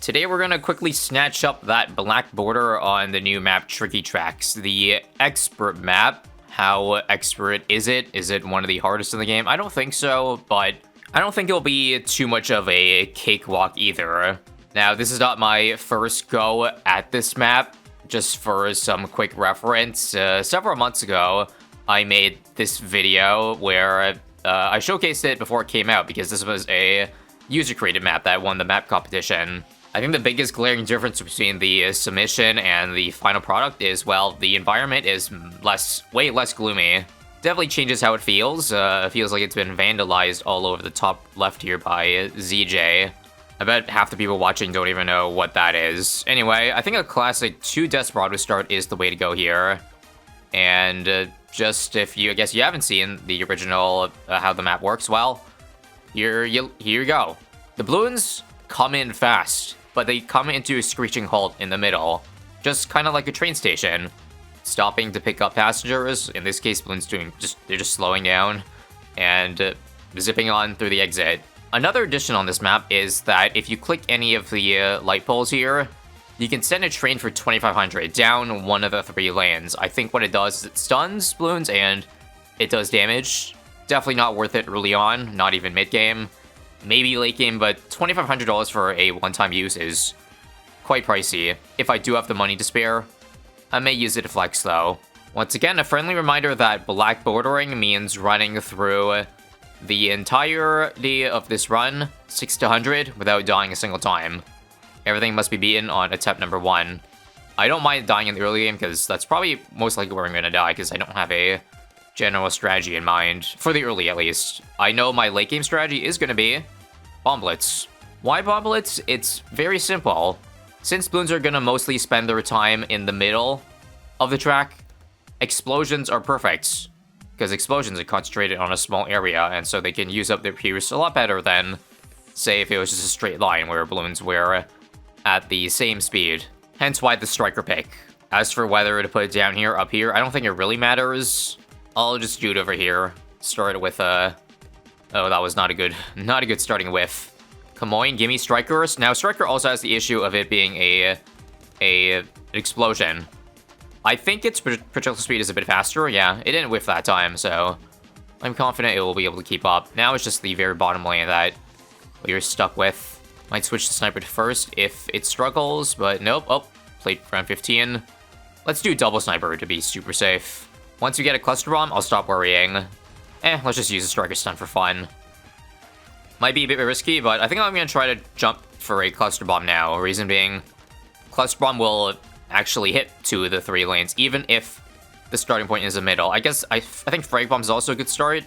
Today we're gonna quickly snatch up that black border on the new map Tricky Tracks, the expert map. How expert is it? Is it one of the hardest in the game? I don't think so, but I don't think it'll be too much of a cakewalk either. Now, this is not my first go at this map. Just for some quick reference, several months ago, I made this video where I showcased it before it came out because this was a user-created map that won the map competition. I think the biggest glaring difference between the submission and the final product is, well, the environment is way less gloomy. Definitely changes how it feels. It feels like it's been vandalized all over the top left here by ZJ. I bet half the people watching don't even know what that is. Anyway, I think a classic 2 Desperado start is the way to go here. And just if you, I guess you haven't seen the original, how the map works, well, here you go. The Bloons come in fast, but they come into a screeching halt in the middle. Just kind of like a train station. Stopping to pick up passengers. In this case, Bloons they're just slowing down and zipping on through the exit. Another addition on this map is that if you click any of the light poles here, you can send a train for 2,500 down one of the 3 lanes. I think what it does is it stuns Bloons and it does damage. Definitely not worth it early on, not even mid-game. Maybe late game, but $2,500 for a one-time use is quite pricey. If I do have the money to spare, I may use it to flex though. Once again, a friendly reminder that black bordering means running through the entirety of this run, 6 to 100, without dying a single time. Everything must be beaten on attempt number 1. I don't mind dying in the early game, because that's probably most likely where I'm going to die, because I don't have a general strategy in mind, for the early at least. I know my late game strategy is going to be Bomblets. Why Bomblets? It's very simple. Since Bloons are going to mostly spend their time in the middle of the track, explosions are perfect. Because explosions are concentrated on a small area, and so they can use up their Pierce a lot better than, say, if it was just a straight line where Bloons were at the same speed. Hence why the striker pick. As for whether to put it down here, up here, I don't think it really matters. I'll just do it over here. Start with oh, that was not a good starting whiff. Come on, gimme strikers. Now, striker also has the issue of it being a explosion. I think its projectile speed is a bit faster. Yeah, it didn't whiff that time, so I'm confident it will be able to keep up. Now it's just the very bottom lane that we're stuck with. Might switch to sniper to first if it struggles, but nope. Oh, played round 15. Let's do double sniper to be super safe. Once you get a cluster bomb, I'll stop worrying. Let's just use a striker stun for fun. Might be a bit risky, but I think I'm going to try to jump for a cluster bomb now. Reason being, cluster bomb will actually hit 2 of the 3 lanes, even if the starting point is the middle. I think frag bomb is also a good start.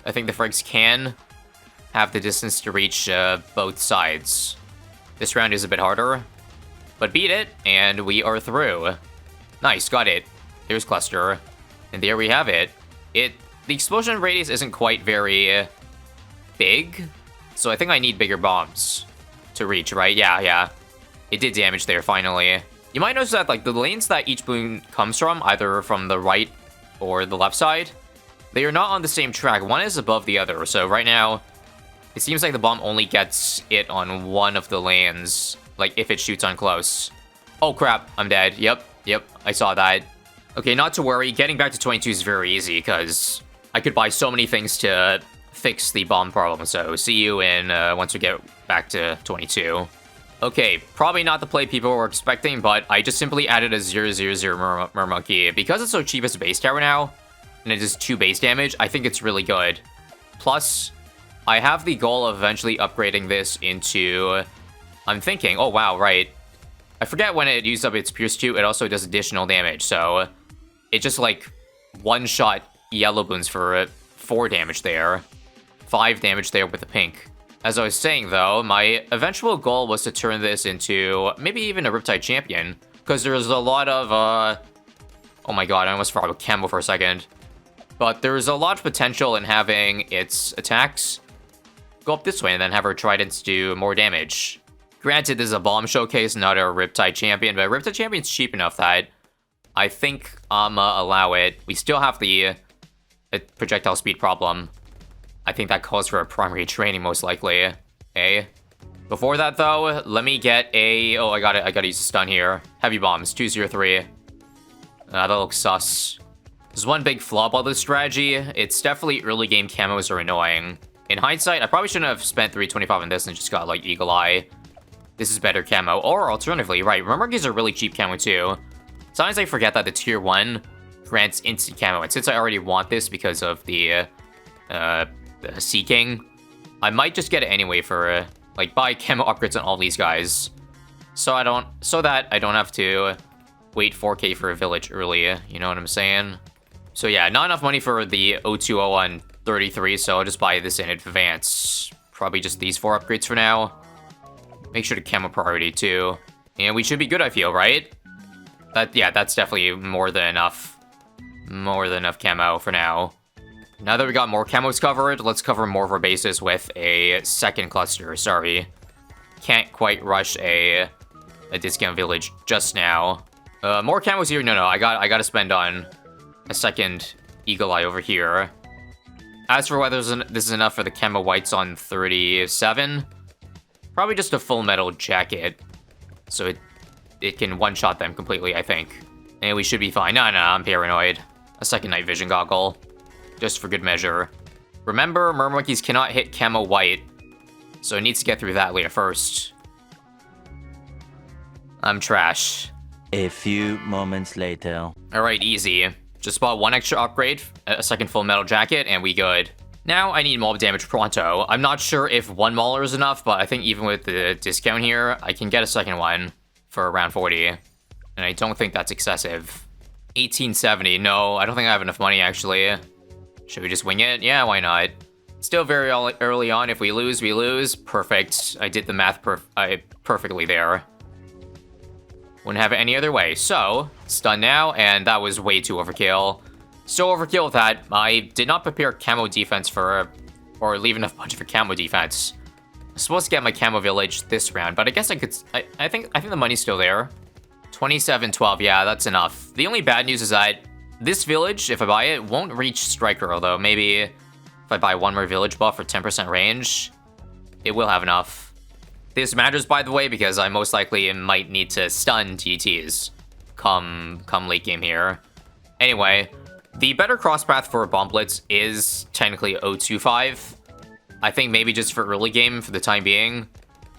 I think the frags can have the distance to reach both sides. This round is a bit harder, but beat it, and we are through. Nice, got it. There's cluster, and there we have it. The explosion radius isn't quite very big, so I think I need bigger bombs to reach, right? Yeah. It did damage there, finally. You might notice that, like, the lanes that each Bloon comes from, either from the right or the left side, they are not on the same track. One is above the other, so right now, it seems like the bomb only gets it on one of the lanes, like, if it shoots on close. Oh, crap, I'm dead. Yep, I saw that. Okay, not to worry, getting back to 22 is very easy, because I could buy so many things to fix the bomb problem, so see you in, once we get back to 22. Okay, probably not the play people were expecting, but I just simply added a 0/0/0 Mermonkey. Because it's so cheap as a base tower now, and it does 2 base damage, I think it's really good. Plus, I have the goal of eventually upgrading this into... I'm thinking, oh wow, right. I forget when it used up its Pierce 2, it also does additional damage, so... It just, like, one-shot yellow Bloons for 4 damage there. 5 damage there with the pink. As I was saying, though, my eventual goal was to turn this into maybe even a Riptide champion, because there's a lot of, oh my god, I almost forgot about Camo for a second. But there's a lot of potential in having its attacks go up this way and then have her tridents do more damage. Granted, this is a bomb showcase, not a Riptide champion, but Riptide champion's cheap enough that I think allow it. We still have the projectile speed problem. I think that calls for a primary training, most likely. Before that, though, let me get a... Oh, I gotta use a stun here. Heavy bombs, 203. That looks sus. There's one big flaw about this strategy. It's definitely early game camos are annoying. In hindsight, I probably shouldn't have spent 325 on this and just got, like, Eagle Eye. This is better camo. Or alternatively, right, remember these are really cheap camo too. Sometimes I forget that the tier 1 grants instant camo. And since I already want this because of the Seeking, I might just get it anyway for, like, buy camo upgrades on all these guys. So that I don't have to wait 4K for a village early, you know what I'm saying? So yeah, not enough money for the 020 on 33, so I'll just buy this in advance. Probably just these 4 upgrades for now. Make sure to camo priority too. And we should be good, I feel, right? Yeah, that's definitely more than enough. More than enough camo for now. Now that we got more camos covered, let's cover more of our bases with a second cluster. Sorry. Can't quite rush a discount village just now. More camos here? No, I gotta spend on a second Eagle Eye over here. As for whether this is enough for the camo whites on 37, probably just a full metal jacket. So it can one-shot them completely, I think. And we should be fine. No, I'm paranoid. A second night vision goggle. Just for good measure. Remember, Murmonkeys cannot hit camo white. So it needs to get through that later first. I'm trash. A few moments later. Alright, easy. Just bought one extra upgrade, a second full metal jacket, and we good. Now I need mob damage pronto. I'm not sure if one mauler is enough, but I think even with the discount here, I can get a second one for around 40. And I don't think that's excessive. 1870, no, I don't think I have enough money actually. Should we just wing it? Yeah, why not? Still very early on. If we lose, we lose. Perfect. I did the math perfectly there. Wouldn't have it any other way. So, stun now, and that was way too overkill. So overkill that I did not prepare camo defense for, or leave enough budget for camo defense. I'm supposed to get my camo village this round, but I guess I could, I think the money's still there. 2712, yeah, that's enough. The only bad news is that this village, if I buy it, won't reach Striker, although maybe if I buy one more village buff for 10% range, it will have enough. This matters, by the way, because I most likely might need to stun DDTs come late game here. Anyway, the better crosspath for Bomblets is technically 025. I think maybe just for early game, for the time being,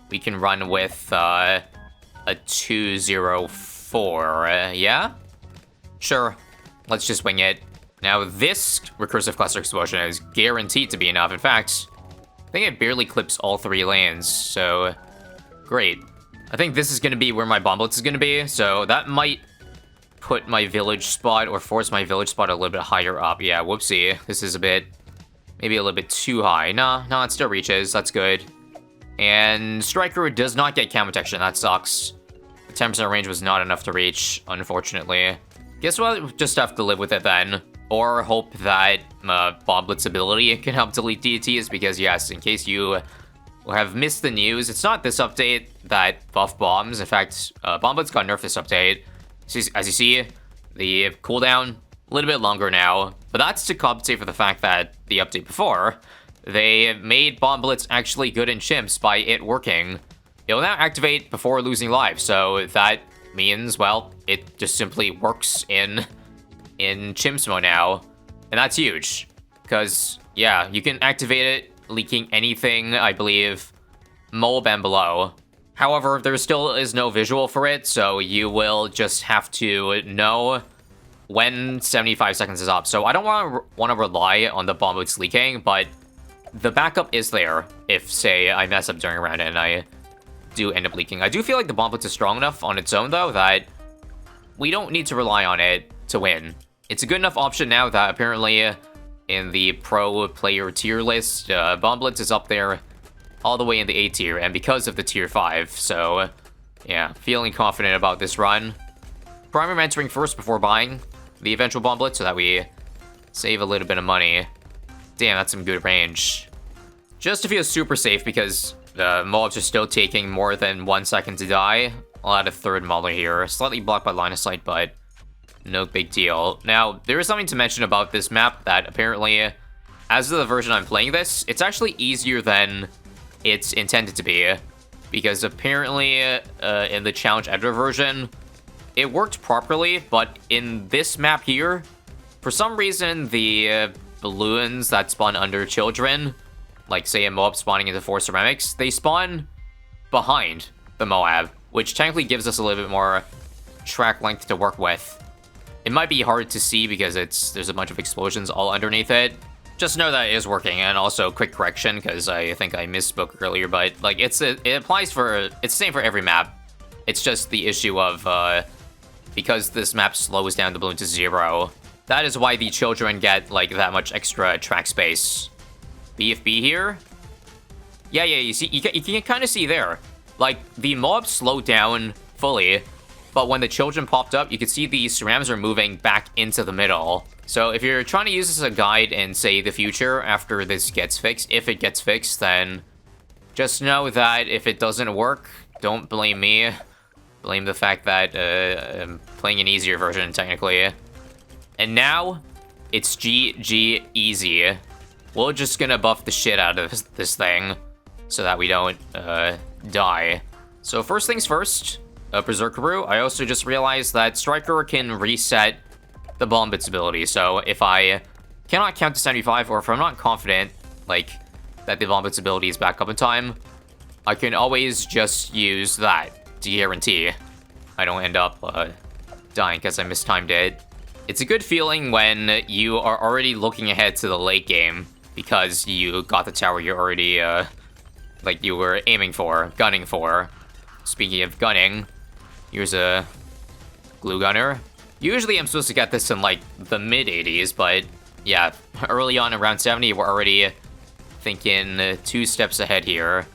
we can run with a 204, yeah? Sure, let's just wing it. Now this recursive cluster explosion is guaranteed to be enough. In fact, I think it barely clips all 3 lanes, so great. I think this is going to be where my Bomblets is going to be, so that might put my village spot or force my village spot a little bit higher up. Yeah, whoopsie. This is maybe a little bit too high. No, it still reaches. That's good. And Striker does not get camo protection. That sucks. The 10% range was not enough to reach, unfortunately. Guess we'll just have to live with it then. Or hope that Bomblets' ability can help delete DDTs, because yes, in case you have missed the news, it's not this update that buff bombs. In fact, Bomblets got nerfed this update. As you see, the cooldown a little bit longer now, but that's to compensate for the fact that the update before, they made Bomblets actually good in chimps by it working. It will now activate before losing lives, so that means, well, it just simply works in chimps mode now, and that's huge, because, yeah, you can activate it leaking anything, I believe, mob and below. However, there still is no visual for it, so you will just have to know when 75 seconds is up. So I don't want to rely on the Bomblets leaking, but the backup is there if, say, I mess up during a round and I do end up leaking. I do feel like the Bomblets is strong enough on its own, though, that we don't need to rely on it to win. It's a good enough option now that apparently in the pro player tier list, Bomblets is up there all the way in the A tier, and because of the tier 5, so yeah, feeling confident about this run. Primary entering first before buying the eventual Bomblet so that we save a little bit of money. Damn, that's some good range. Just to feel super safe because the mobs are still taking more than 1 second to die. I'll add a third mauler here, slightly blocked by line of sight, but no big deal. Now, there is something to mention about this map that apparently, as of the version I'm playing this, it's actually easier than it's intended to be. because apparently in the challenge editor version, it worked properly, but in this map here, for some reason, the balloons that spawn under children, like say a Moab spawning into 4 ceramics, they spawn behind the Moab, which technically gives us a little bit more track length to work with. It might be hard to see because there's a bunch of explosions all underneath it. Just know that it is working, and also quick correction because I think I misspoke earlier, but like it applies for, it's the same for every map. It's just the issue of because this map slows down the balloon to 0. That is why the children get like that much extra track space. BFB here. Yeah, you see, you can kind of see there. Like, the mob slowed down fully, but when the children popped up, you could see the cerams are moving back into the middle. So if you're trying to use this as a guide in, say, the future, after this gets fixed, if it gets fixed, then just know that if it doesn't work, don't blame me. Blame the fact that I'm playing an easier version, technically. And now, it's GG easy. We're just gonna buff the shit out of this thing, so that we don't die. So first things first, Berserker Brew. I also just realized that Striker can reset the Bomblets ability. So if I cannot count to 75, or if I'm not confident, like, that the Bomblets ability is back up in time, I can always just use that to guarantee I don't end up dying because I mistimed it. It's a good feeling when you are already looking ahead to the late game because you got the tower you're already, like you were aiming for, gunning for. Speaking of gunning, here's a glue gunner. Usually I'm supposed to get this in like the mid-80s, but yeah, early on around 70, we're already thinking 2 steps ahead here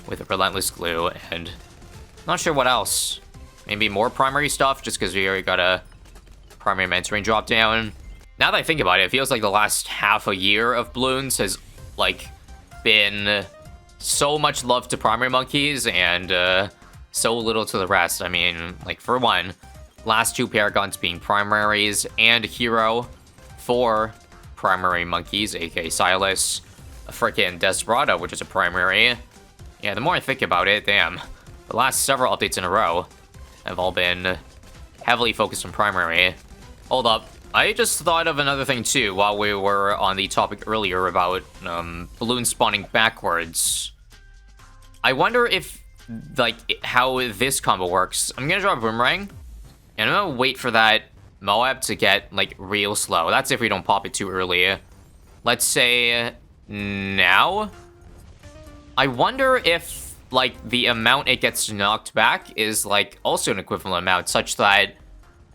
with Relentless Glue, and not sure what else. Maybe more primary stuff, just because we already got a primary mentoring drop down. Now that I think about it, it feels like the last half a year of Bloons has like been so much love to primary monkeys and so little to the rest. I mean, like, for one, last 2 paragons being primaries and hero, 4 primary monkeys, aka Silas, a frickin' Desperado, which is a primary. Yeah, the more I think about it, damn, the last several updates in a row have all been heavily focused on primary. Hold up, I just thought of another thing too while we were on the topic earlier about balloons spawning backwards. I wonder if, like, how this combo works. I'm gonna draw a boomerang, and I'm gonna wait for that Moab to get, like, real slow. That's if we don't pop it too early. Let's say now. I wonder if, like, the amount it gets knocked back is, like, also an equivalent amount, such that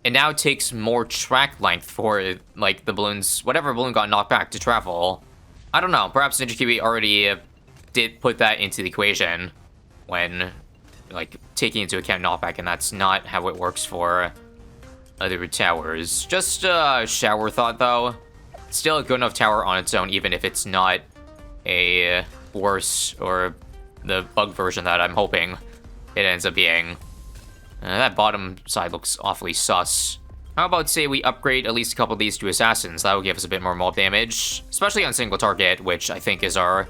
it now takes more track length for, like, the balloons, whatever balloon got knocked back, to travel. I don't know, perhaps Ninja Kiwi already did put that into the equation when, like, taking into account knockback, and that's not how it works for other towers. Just a shower thought, though. Still a good enough tower on its own, even if it's not a worse or the bug version that I'm hoping it ends up being. That bottom side looks awfully sus. How about, say, we upgrade at least a couple of these to assassins? That will give us a bit more mob damage, especially on single target, which I think is our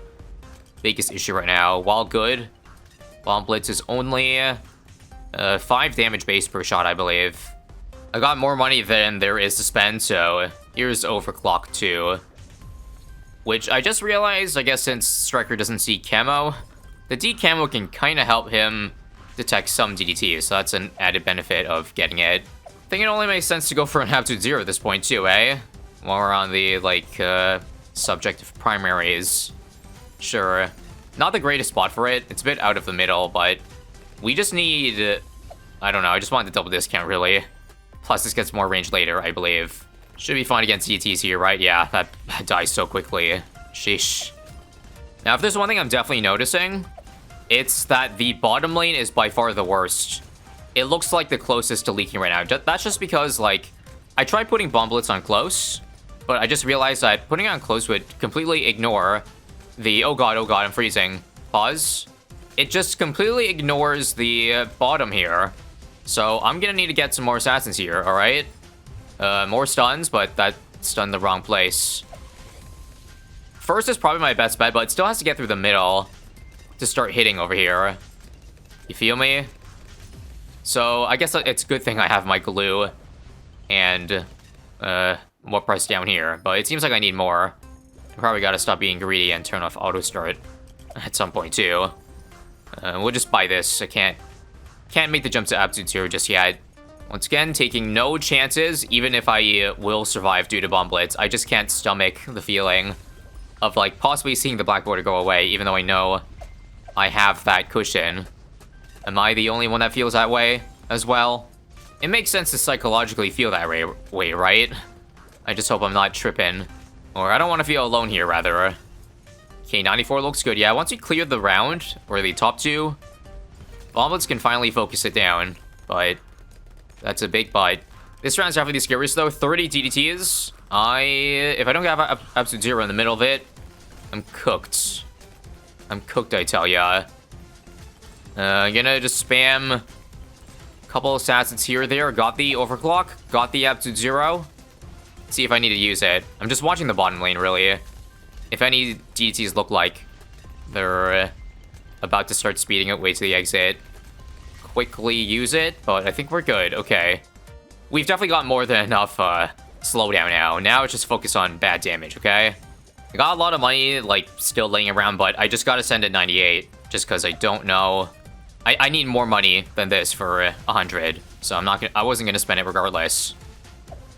biggest issue right now. While good, Bomblets is only 5 damage base per shot, I believe. I got more money than there is to spend, so here's Overclock 2. Which I just realized, I guess since Striker doesn't see Camo, the D Camo can kind of help him detect some DDTs, so that's an added benefit of getting it. I think it only makes sense to go for an absolute 0 at this point too, eh? While we're on the, like, subject of primaries. Sure. Not the greatest spot for it. It's a bit out of the middle, but we just need, I don't know, I just wanted the double discount, really. Plus, this gets more range later, I believe. Should be fine against DDTs here, right? Yeah, that dies so quickly. Sheesh. Now, if there's one thing I'm definitely noticing, it's that the bottom lane is by far the worst. It looks like the closest to leaking right now. That's just because, like, I tried putting Bomblets on close, but I just realized that putting it on close would completely ignore the, oh god, I'm freezing, pause. It just completely ignores the bottom here. So I'm gonna need to get some more assassins here, alright? More stuns, but that stunned the wrong place. First is probably my best bet, but it still has to get through the middle to start hitting over here. You feel me? So I guess it's a good thing I have my glue and more price down here. But it seems like I need more. I probably gotta stop being greedy and turn off auto start at some point too. We'll just buy this. I can't make the jump to absolute zero just yet. Once again, taking no chances, even if I will survive due to Bomblets. I just can't stomach the feeling of like possibly seeing the black border go away, even though I know I have that cushion. Am I the only one that feels that way as well? It makes sense to psychologically feel that way, right? I just hope I'm not tripping. Or I don't want to feel alone here, rather. Okay, 94 looks good. Yeah, once we clear the round, or the top two, Bomblets can finally focus it down. But that's a big but. This round's definitely the scariest, though. 30 DDTs. If I don't have absolute zero in the middle of it, I'm cooked. I'm cooked, I tell ya. I'm gonna just spam a couple assassins here or there. Got the overclock. Got the absolute zero. See if I need to use it. I'm just watching the bottom lane, really. If any DDTs look like they're about to start speeding up way to the exit, quickly use it, but I think we're good. Okay. We've definitely got more than enough slowdown now. Now it's just focus on bad damage, okay? I got a lot of money, like, still laying around, but I just gotta send it 98, just because I don't know. I need more money than this for 100, so I wasn't gonna spend it regardless.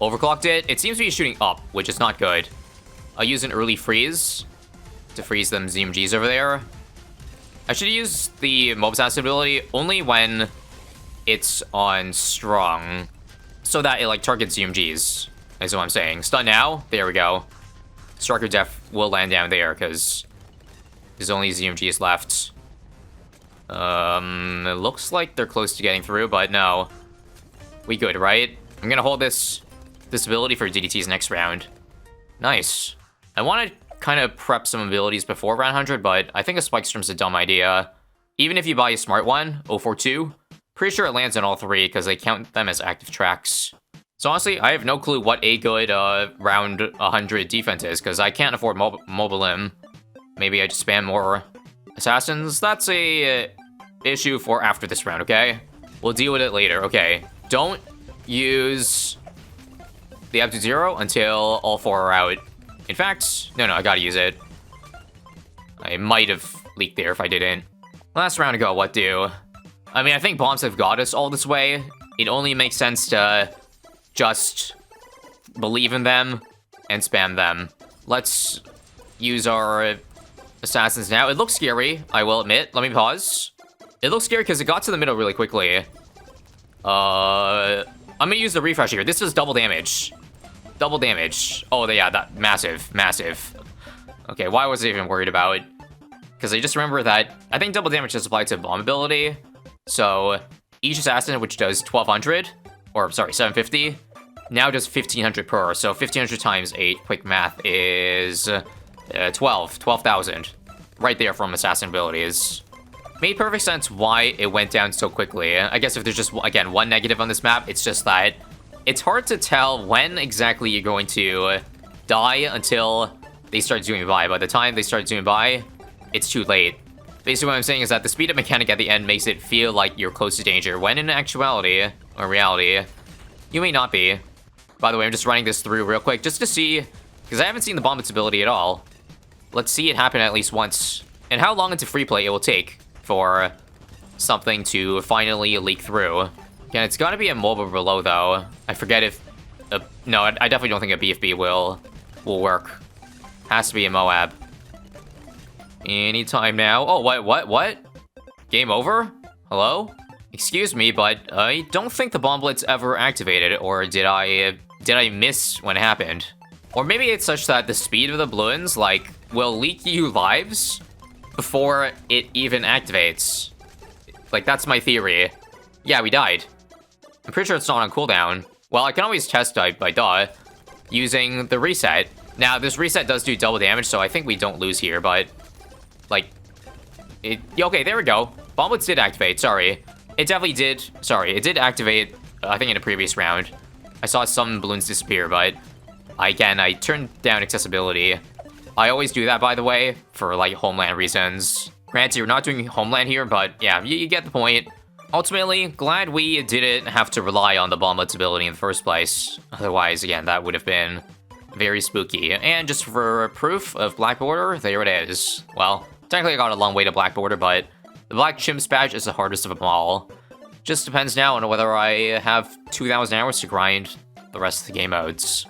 Overclocked it. It seems to be shooting up, which is not good. I'll use an early freeze to freeze them ZMGs over there. I should use the mob assassin ability only when it's on strong, so that it like targets ZMGs, is what I'm saying. Stun now. There we go. Striker Def will land down there because there's only ZMGs left. It looks like they're close to getting through, but no. We good, right? I'm gonna hold this ability for DDTs next round. Nice. I want to kind of prep some abilities before round 100, but I think a Spike Storm's a dumb idea. Even if you buy a smart one, 042, pretty sure it lands on all three because they count them as active tracks. So honestly, I have no clue what a good round 100 defense is because I can't afford mobile limb. Maybe I just spam more assassins. That's a issue for after this round, okay? We'll deal with it later, okay? Don't use the absolute zero until all four are out. In fact, no, I gotta use it. I might have leaked there if I didn't. Last round ago, what do? I mean, I think bombs have got us all this way. It only makes sense to just believe in them and spam them. Let's use our assassins now. It looks scary, I will admit. Let me pause. It looks scary because it got to the middle really quickly. I'm gonna use the refresh here. This is double damage. Double damage. Oh, yeah, that massive. Okay, why was I even worried about it? Because I just remember that I think double damage is applied to bomb ability. So each assassin, which does 1200, or sorry, 750, now does 1500 per. So 1500 times 8, quick math, is 12,000. Right there from assassin abilities. Made perfect sense why it went down so quickly. I guess if there's just, again, one negative on this map, it's just that it's hard to tell when exactly you're going to die until they start zooming by. By the time they start zooming by, it's too late. Basically what I'm saying is that the speed up mechanic at the end makes it feel like you're close to danger, when in actuality, or reality, you may not be. By the way, I'm just running this through real quick, just to see, because I haven't seen the Bomblets ability at all. Let's see it happen at least once, and how long into free play it will take for something to finally leak through. Again, it's gotta be a mobile below, though. I forget if... no, I definitely don't think a BFB will work. Has to be a Moab. Anytime now. Oh, what? Game over? Hello? Excuse me, but I don't think the Bomblets ever activated, or did I miss when it happened? Or maybe it's such that the speed of the Bloons, like, will leak you lives before it even activates. Like, that's my theory. Yeah, we died. I'm pretty sure it's not on cooldown. Well, I can always test by duh, using the reset. Now, this reset does do double damage, so I think we don't lose here, but... like... okay, there we go. Bomblets did activate, sorry. It definitely did... sorry, it did activate, I think in a previous round. I saw some balloons disappear, but... again, I turned down accessibility. I always do that, by the way, for, like, homeland reasons. Granted, we're not doing Homeland here, but yeah, you get the point. Ultimately, glad we didn't have to rely on the Bomblets ability in the first place. Otherwise, again, that would have been very spooky. And just for proof of Black Border, there it is. Well, technically I got a long way to Black Border, but the Black Chimps badge is the hardest of them all. Just depends now on whether I have 2,000 hours to grind the rest of the game modes.